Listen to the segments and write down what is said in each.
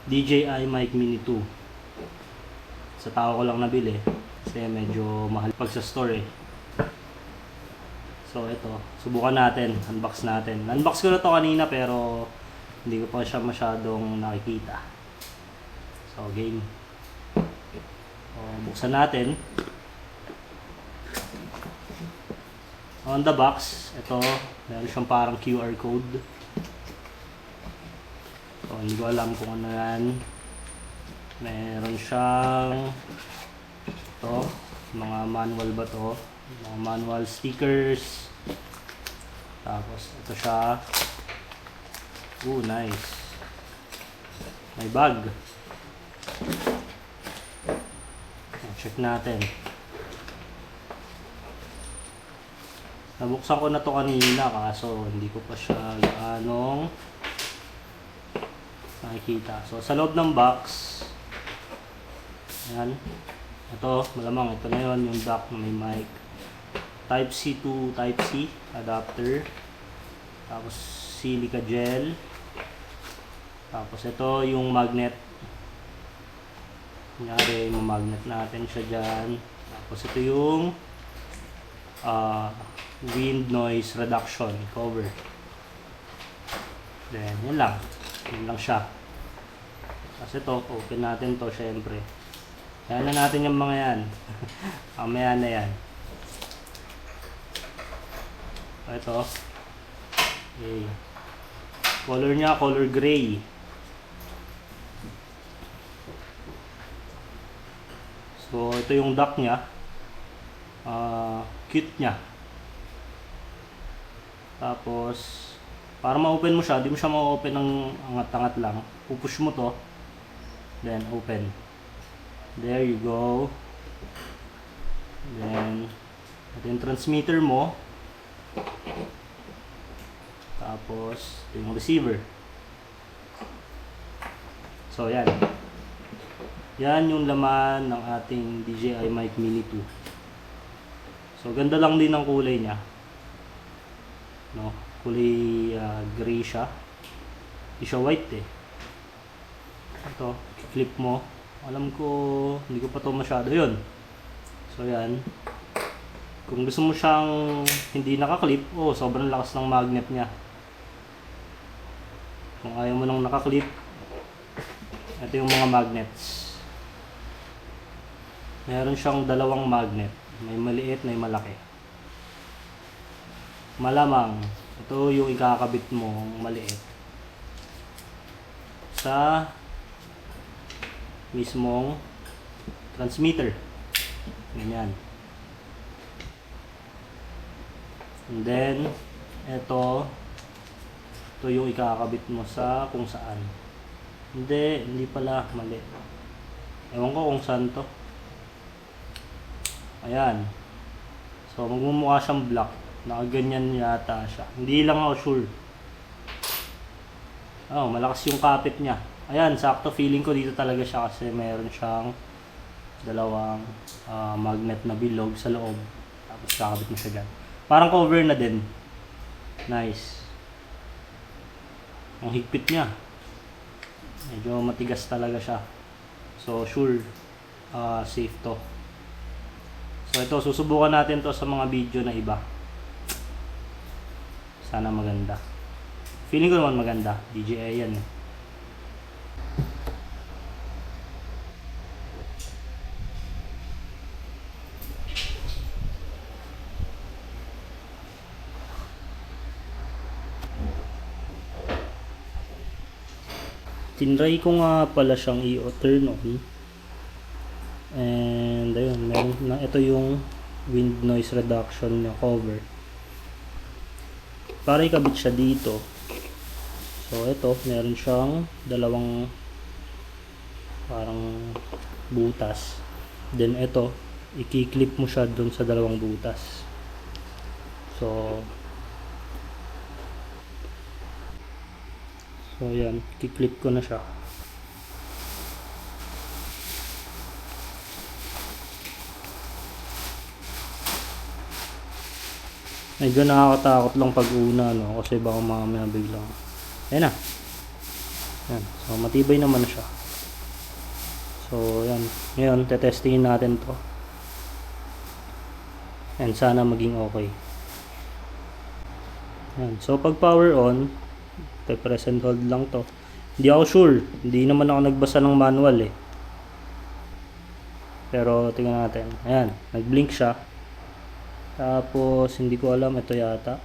DJI Mic Mini 2. Sa tao ko lang nabili kasi medyo mahal pag sa store eh. So ito, subukan natin, unbox natin. Unbox ko na to kanina pero hindi ko pa siya masyadong nakikita. So game. So, buksan natin. On the box, ito, meron siyang parang QR code. So, hindi ko alam kung ano yan. Meron siyang ito, mga manual ba to? Mga manual stickers. Tapos, ito siya. Nice. May bag. Check natin. Nabuksan ko na to kanina kaso hindi ko pa siya gaanong nakikita. So sa loob ng box, ayan, ito malamang ito na yun, yung dock na may mic, type C to type C adapter, tapos silica gel, tapos ito yung magnet. Kunyari magnet natin siya dyan. Tapos ito yung wind noise reduction cover. Then yan lang. Yan lang siya. Kasi ito, open natin to syempre. Kaya na natin yung mga yan. Mamaya na yan. Ito. Okay. Color niya, color gray. So ito yung dock niya. Cute niya. Tapos para ma-open mo siya, di mo siya ma-open ng angat-angat lang. Pupush mo to, then open. There you go. Then ito yung transmitter mo. Tapos ito yung receiver. So yan. Yan yung laman ng ating DJI Mic Mini 2. So ganda lang din ang kulay niya. No, kulay gray siya. Hindi siya white eh. Ito, clip mo. Alam ko, hindi ko pa to masyado yun. So yan. Kung gusto mo siyang hindi nakaklip, sobrang lakas ng magnet niya. Kung ayaw mo nang nakaklip, ito yung mga magnets. Meron siyang dalawang magnet. May maliit, may malaki. Malamang, ito yung ikakabit mo maliit sa mismong transmitter. Ganyan. And then, ito yung ikakabit mo sa kung saan. Hindi pala, mali. Ewan ko kung saan to. Ayan. So, magmumukha siyang black. Nakaganyan yata siya. Hindi lang ako sure. Malakas yung kapit niya. Ayan, sakto. Feeling ko dito talaga siya kasi meron siyang dalawang magnet na bilog sa loob. Tapos kakabit mo siya dyan. Parang cover na din. Nice. Ang higpit niya. Medyo matigas talaga siya. So, sure. Safe to. So ito, susubukan natin to sa mga video na iba. Sana maganda. Feeling ko naman maganda. DJI yan eh. Tinry ko nga pala siyang i-turn on. And ayun, meron na ito yung wind noise reduction na cover. Para ikabit siya dito. So ito, meron siyang dalawang parang butas. Then ito, i-clip mo siya dun sa dalawang butas. So yan, i-clip ko na siya. Medyo nakakatakot lang pag una, no? Kasi baka mamaya biglang. Ayan na. Yan. So, matibay naman siya. So, yan. Ngayon, tetestingin natin to. And sana maging okay. Yan. So, pag power on, press and hold lang to. Hindi ako sure. Hindi naman ako nagbasa ng manual eh. Pero, tingnan natin. Ayan. Nag-blink siya. Tapos, hindi ko alam. Ito yata.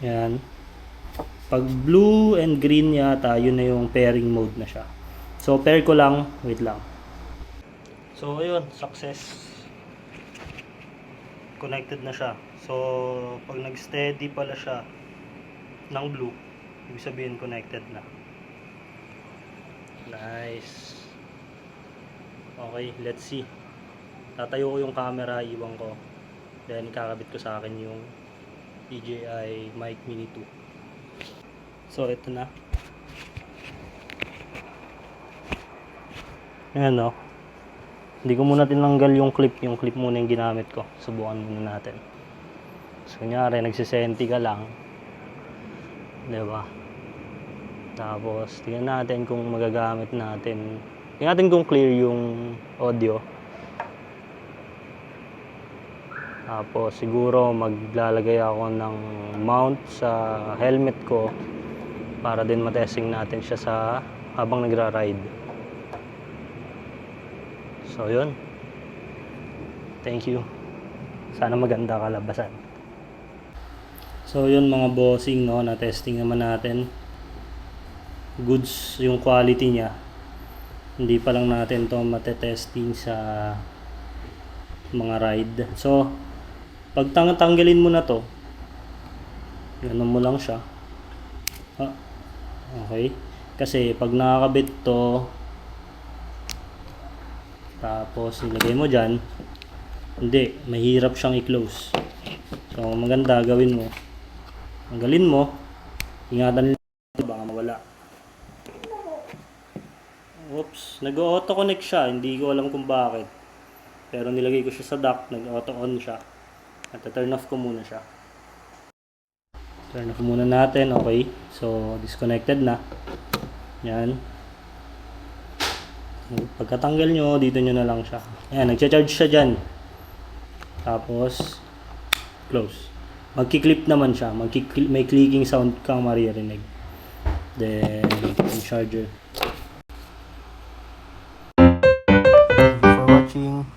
Ayan. Pag blue and green yata, yun na yung pairing mode na siya. So, pair ko lang. Wait lang. So, ayun. Success. Connected na siya. So, pag nag-steady pala siya ng blue, ibig sabihin connected na. Nice. Okay, let's see. Tatayo ko yung camera, iwan ko. Then, kakabit ko sa akin yung DJI Mic Mini 2. So, ito na. Ayan o. Hindi ko muna tinanggal yung clip. Yung clip muna yung ginamit ko. Subukan muna natin. So, kunyari, nagsisenti ka lang. Diba? Tapos, tingnan natin kung magagamit natin. Tingnan natin kung clear yung audio. Tapos, siguro maglalagay ako ng mount sa helmet ko para din matesting natin siya sa habang nagra-ride. So, yun. Thank you. Sana maganda kalabasan. So, yun mga bossing, no? Na-testing naman natin. Goods yung quality niya. Hindi pa lang natin to matetesting sa mga ride. So, pag tanggalin mo na to, ganun mo lang siya. Okay. Kasi pag nakakabit to, tapos nilagay mo dyan, hindi, mahirap siyang i-close. So, maganda gawin mo. Tanggalin mo, ingatan nila, baka mawala. Oops, nag-auto-connect siya, hindi ko alam kung bakit. Pero nilagay ko siya sa dock, nag-auto-on siya. At turn off ko muna siya. Turn off muna natin, okay. So, disconnected na. Yan. Pagkatanggal nyo, dito nyo na lang siya. Ayan, nagcha-charge siya dyan. Tapos, close. Magki-clip naman siya. May clicking sound kang maririnig. Then, yung charger. Thank you for watching.